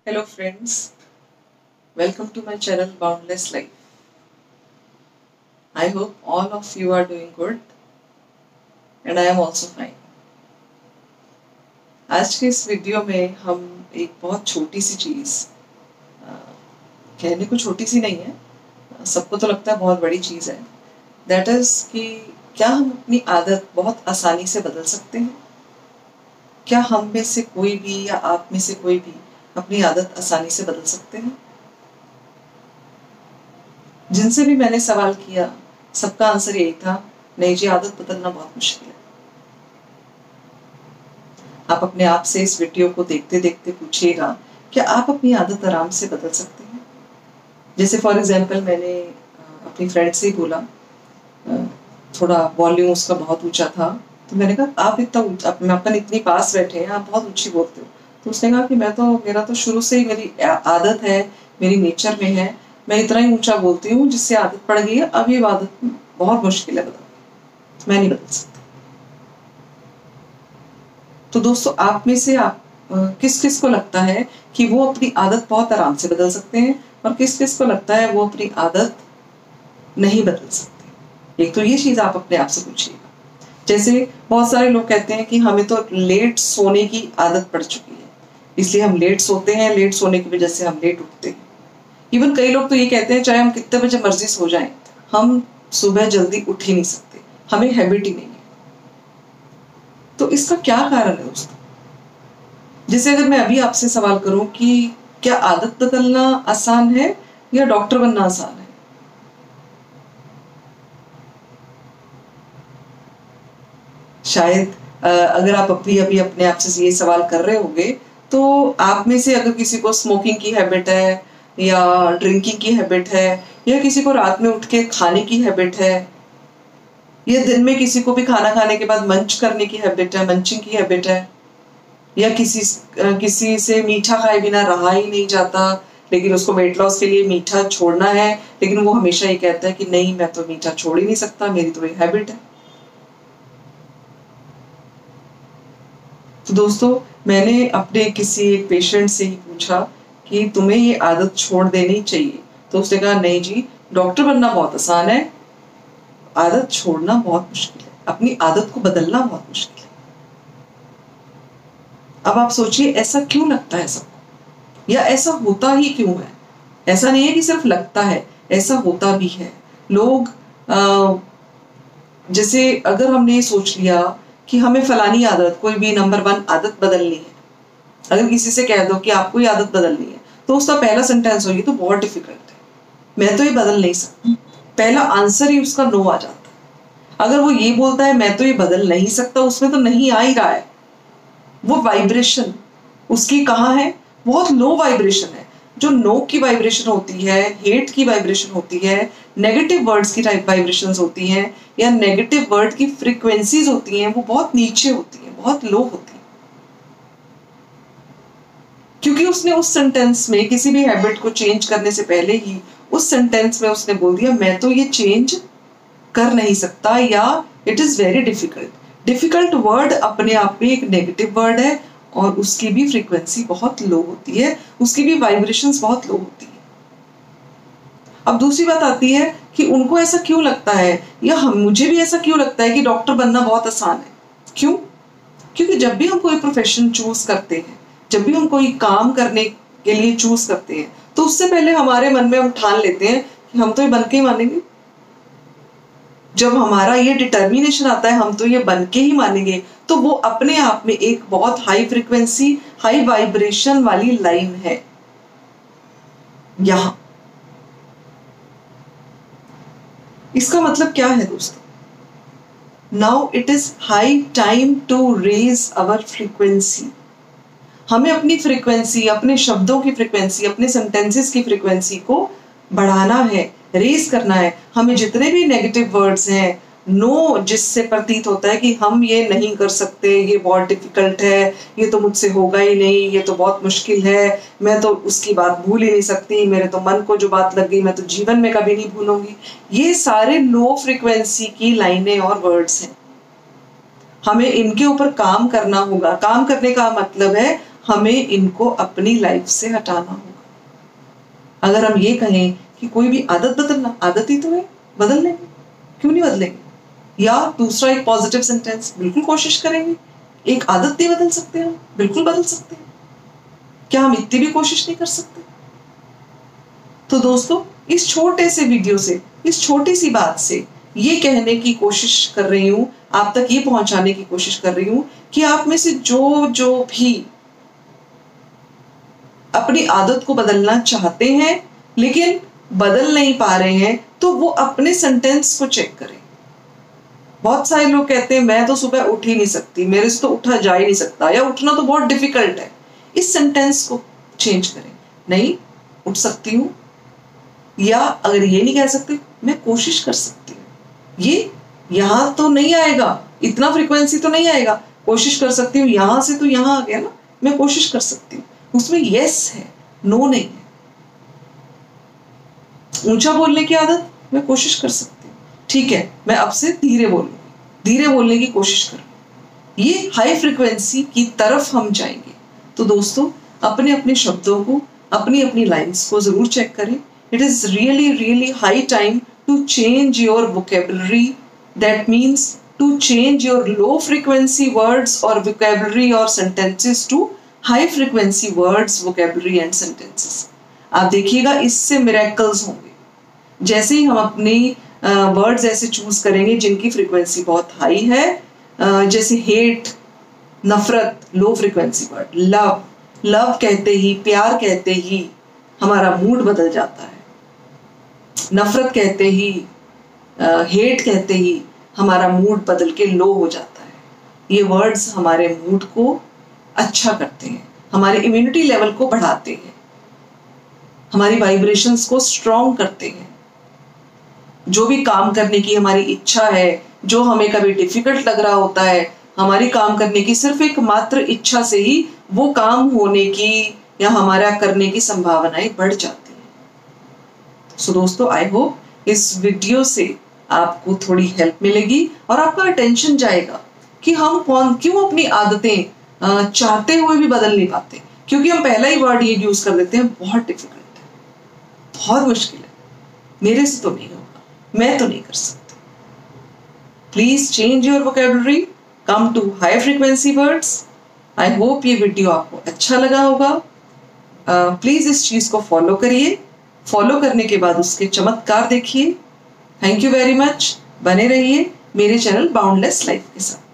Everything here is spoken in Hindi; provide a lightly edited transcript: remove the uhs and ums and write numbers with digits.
Hello friends, welcome to my channel Boundless Life. I hope all of you are doing good and I am also fine. आज के इस वीडियो में हम एक बहुत छोटी सी चीज़, कहने को छोटी सी नहीं है, सबको तो लगता है बहुत बड़ी चीज़ है, दैट इज़ कि क्या हम अपनी आदत बहुत आसानी से बदल सकते हैं? क्या हम में से कोई भी या आप में से कोई भी अपनी आदत आसानी से बदल सकते हैं? जिनसे भी मैंने सवाल किया सबका आंसर यही था, नहीं जी, आदत बदलना बहुत मुश्किल है। आप अपने आप से इस वीडियो को देखते देखते पूछिएगा, क्या आप अपनी आदत आराम से बदल सकते हैं? जैसे फॉर एग्जाम्पल मैंने अपनी फ्रेंड से ही बोला, थोड़ा वॉल्यूम उसका बहुत ऊंचा था, तो मैंने कहा आप इतना अपन इतनी पास बैठे हैं, आप बहुत ऊंची बोलते हो। तो उसने कहा कि मेरा तो शुरू से ही मेरी आदत है, मेरी नेचर में है, मैं इतना ही ऊंचा बोलती हूँ जिससे आदत पड़ गई है। अब ये आदत बहुत मुश्किल है बदलना, मैं नहीं बदल सकती। तो दोस्तों, आप में से किस किस को लगता है कि वो अपनी आदत बहुत आराम से बदल सकते हैं और किस किस को लगता है वो अपनी आदत नहीं बदल सकते? एक तो ये चीज आप अपने आप से पूछिएगा। जैसे बहुत सारे लोग कहते हैं कि हमें तो लेट सोने की आदत पड़ चुकी है, इसलिए हम लेट सोते हैं, लेट सोने की वजह से हम लेट उठते हैं। इवन कई लोग तो ये कहते हैं चाहे हम कितने बजे मर्जी सो जाएं, हम सुबह जल्दी उठ ही नहीं सकते, हमें हैबिट ही नहीं है। तो इसका क्या कारण है दोस्तों? जैसे अगर मैं अभी आपसे सवाल करूं कि क्या आदत बदलना आसान है या डॉक्टर बनना आसान है? शायद अगर आप अभी अपने आप से ये सवाल कर रहे होंगे तो आप में से अगर किसी को स्मोकिंग की हैबिट है या ड्रिंकिंग की हैबिट है या किसी को रात में उठ के खाने की हैबिट है या दिन में किसी को भी खाना खाने के बाद मंच करने की हैबिट है, मंचिंग की हैबिट है, या किसी से मीठा खाए बिना रहा ही नहीं जाता, लेकिन उसको वेट लॉस के लिए मीठा छोड़ना है, लेकिन वो हमेशा ये कहता है कि नहीं, मैं तो मीठा छोड़ ही नहीं सकता, मेरी तो ये हैबिट है। तो दोस्तों, मैंने अपने किसी एक पेशेंट से ही पूछा कि तुम्हें ये आदत छोड़ देनी चाहिए, तो उसने कहा नहीं जी, डॉक्टर बनना बहुत आसान है, आदत छोड़ना बहुत मुश्किल है, अपनी आदत को बदलना बहुत मुश्किल है। अब आप सोचिए ऐसा क्यों लगता है सबको, या ऐसा होता ही क्यों है? ऐसा नहीं है कि सिर्फ लगता है, ऐसा होता भी है। लोग जैसे अगर हमने ये सोच लिया कि हमें फलानी आदत, कोई भी नंबर 1 आदत बदलनी है, अगर किसी से कह दो कि आपको ये आदत बदलनी है, तो उसका पहला सेंटेंस होगी तो बहुत डिफिकल्ट है, मैं तो ये बदल नहीं सकता। पहला आंसर ही उसका नो आ जाता है। अगर वो ये बोलता है मैं तो ये बदल नहीं सकता, उसमें तो नहीं आ ही रहा है, वो वाइब्रेशन उसकी कहाँ है? बहुत लो वाइब्रेशन है। जो नो की वाइब्रेशन होती है, हेट की वाइब्रेशन होती है, नेगेटिव वर्ड्स की टाइप वाइब्रेशंस होती हैं, या नेगेटिव वर्ड की फ्रीक्वेंसीज होती हैं, वो बहुत नीचे होती हैं, बहुत लो होती हैं, क्योंकि उसने उस सेंटेंस में किसी भी हैबिट को चेंज करने से पहले ही उस सेंटेंस में उसने बोल दिया मैं तो ये चेंज कर नहीं सकता, या it is very difficult. Difficult word अपने आप में एक नेगेटिव वर्ड है और उसकी भी फ्रीक्वेंसी बहुत लो होती है, उसकी भी वाइब्रेशंस बहुत लो होती है। अब दूसरी बात आती है कि उनको ऐसा क्यों लगता है, या मुझे भी ऐसा क्यों लगता है कि डॉक्टर बनना बहुत आसान है? क्यों? क्योंकि जब भी हम कोई प्रोफेशन चूज करते हैं, जब भी हम कोई काम करने के लिए चूज करते हैं, तो उससे पहले हमारे मन में हम ठान लेते हैं कि हम तो ये बन के ही मानेंगे। जब हमारा ये डिटर्मिनेशन आता है हम तो ये बन के ही मानेंगे, तो वो अपने आप में एक बहुत हाई फ्रीक्वेंसी, हाई वाइब्रेशन वाली लाइन है यहां। इसका मतलब क्या है दोस्तों? Now it is high time to raise our frequency. हमें अपनी फ्रीक्वेंसी, अपने शब्दों की फ्रीक्वेंसी, अपने सेंटेंसेस की फ्रीक्वेंसी को बढ़ाना है, रेज करना है। हमें जितने भी नेगेटिव वर्ड्स हैं, नो जिससे प्रतीत होता है कि हम ये नहीं कर सकते, ये बहुत डिफिकल्ट है, ये तो मुझसे होगा ही नहीं, ये तो बहुत मुश्किल है, मैं तो उसकी बात भूल ही नहीं सकती, मेरे तो मन को जो बात लग गई मैं तो जीवन में कभी नहीं भूलूंगी, ये सारे लो फ्रीक्वेंसी की लाइनें और वर्ड्स हैं। हमें इनके ऊपर काम करना होगा। काम करने का मतलब है हमें इनको अपनी लाइफ से हटाना होगा। अगर हम ये कहें कि कोई भी आदत बदलना, आदत ही तो है, बदल लेंगे, क्यों नहीं बदलेंगे। या दूसरा एक पॉजिटिव सेंटेंस, बिल्कुल कोशिश करेंगे। एक आदत नहीं बदल सकते हम, बिल्कुल बदल सकते हैं। क्या हम इतनी भी कोशिश नहीं कर सकते। तो दोस्तों, इस छोटे से वीडियो से, इस छोटी सी बात से ये कहने की कोशिश कर रही हूं, आप तक ये पहुंचाने की कोशिश कर रही हूं कि आप में से जो भी अपनी आदत को बदलना चाहते हैं लेकिन बदल नहीं पा रहे हैं, तो वो अपने सेंटेंस को चेक करें। बहुत सारे लोग कहते हैं मैं तो सुबह उठ ही नहीं सकती, मेरे से तो उठा जा ही नहीं सकता, या उठना तो बहुत डिफिकल्ट है। इस सेंटेंस को चेंज करें। नहीं, उठ सकती हूँ, या अगर ये नहीं कह सकते, मैं कोशिश कर सकती हूँ। ये यहां तो नहीं आएगा, इतना फ्रीक्वेंसी तो नहीं आएगा। कोशिश कर सकती हूँ, यहां से तो यहां आ गया ना, मैं कोशिश कर सकती हूँ। उसमें यस है, नो नहीं है। ऊंचा बोलने की आदत, मैं कोशिश कर सकती हूँ, ठीक है, मैं अब से धीरे बोलूंगी, धीरे बोलने की कोशिश करूंगी। ये हाई फ्रीक्वेंसी की तरफ हम जाएंगे। तो दोस्तों, अपने अपने शब्दों को, अपनी अपनी लाइंस को जरूर चेक करें। It is really high time to change your vocabulary. That means to change your low frequency words or vocabulary or sentences to high frequency words, vocabulary and sentences. आप देखिएगा, इससे miracles होंगे। जैसे ही हम अपनी वर्ड्स ऐसे चूज करेंगे जिनकी फ्रीक्वेंसी बहुत हाई है, जैसे हेट, नफरत, लो फ्रीक्वेंसी वर्ड। लव कहते ही, प्यार कहते ही हमारा मूड बदल जाता है। नफरत कहते ही, हेट कहते ही हमारा मूड बदल के लो हो जाता है। ये वर्ड्स हमारे मूड को अच्छा करते हैं, हमारे इम्यूनिटी लेवल को बढ़ाते हैं, हमारी वाइब्रेशंस को स्ट्रॉन्ग करते हैं। जो भी काम करने की हमारी इच्छा है, जो हमें कभी डिफिकल्ट लग रहा होता है, हमारी काम करने की सिर्फ एक मात्र इच्छा से ही वो काम होने की या हमारा करने की संभावनाएं बढ़ जाती है। सो दोस्तों, आई होप इस वीडियो से आपको थोड़ी हेल्प मिलेगी और आपका अटेंशन जाएगा कि हम क्यों अपनी आदतें चाहते हुए भी बदल नहीं पाते। क्योंकि हम पहला ही वर्ड ये यूज कर देते हैं, बहुत डिफिकल्ट है, बहुत मुश्किल है, मेरे से तो नहीं होगा, मैं तो नहीं कर सकती। Please change your vocabulary, come to high frequency words. I hope ये वीडियो आपको अच्छा लगा होगा। प्लीज इस चीज को फॉलो करिए। फॉलो करने के बाद उसके चमत्कार देखिए। Thank you very much. बने रहिए मेरे चैनल बाउंडलेस लाइफ के साथ।